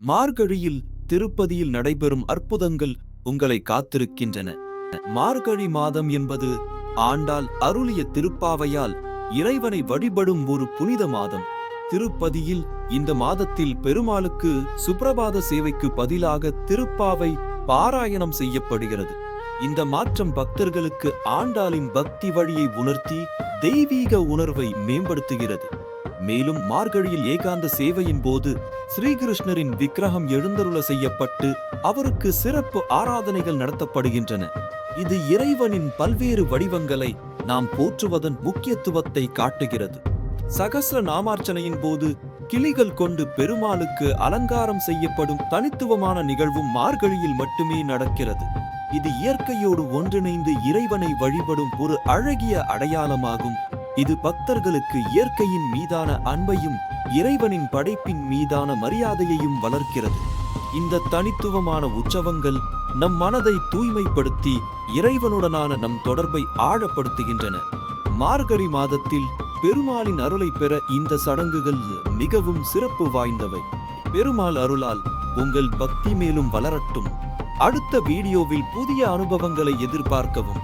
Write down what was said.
மார்கழியில் திருப்பதியில் நடைபெறும் அற்புதங்கள் உங்களை காத்திருக்கின்றன. மார்கழி மாதம் என்பது ஆண்டாள் அருளிய திருப்பாவையால் இறைவனை வழிபடும் ஒரு புனித மாதம். திருப்பதியில் இந்த மாதத்தில் பெருமாளுக்கு சுப்ரபாத சேவைக்கு பதிலாக திருப்பாவை பாராயணம் செய்யப்படுகிறது. இந்த மாற்றம் பக்தர்களுக்கு ஆண்டாளின் பக்தி வழியை உணர்த்தி தெய்வீக உணர்வை மேம்படுத்துகிறது. மேலும் மார்கழியில் ஏகாந்த சேவையின் போது ஸ்ரீகிருஷ்ணரின் விக்கிரகம் எழுந்தருள செய்யப்பட்டு அவருக்கு சிறப்பு ஆராதனைகள் நடத்தப்படுகின்றன. இது இறைவனின் பல்வேறு வடிவங்களை நாம் போற்றுவதன் முக்கியத்துவத்தை காட்டுகிறது. சகஸ்ர நாமார்ச்சனையின் போது கிளிகள் கொண்டு பெருமாளுக்கு அலங்காரம் செய்யப்படும் தனித்துவமான நிகழ்வும் மார்கழியில் மட்டுமே நடக்கிறது. இது இயற்கையோடு ஒன்றிணைந்து இறைவனை வழிபடும் ஒரு அழகிய அடையாளமாகும். இது பக்தர்களுக்கு இயற்கையின் மீதான அன்பையும் இறைவனின் படைப்பின் மீதான மரியாதையையும் வளர்க்கிறது. இந்த தனித்துவமான உற்சவங்கள் நம் மனதை தூய்மைப்படுத்தி இறைவனுடனான நம் தொடர்பை ஆழப்படுத்துகின்றன. மார்கழி மாதத்தில் பெருமாளின் அருளை பெற இந்த சடங்குகள் மிகவும் சிறப்பு வாய்ந்தவை. பெருமாள் அருளால் உங்கள் பக்தி மேலும் வளரட்டும். அடுத்த வீடியோவில் புதிய அனுபவங்களை எதிர்பார்க்கவும்.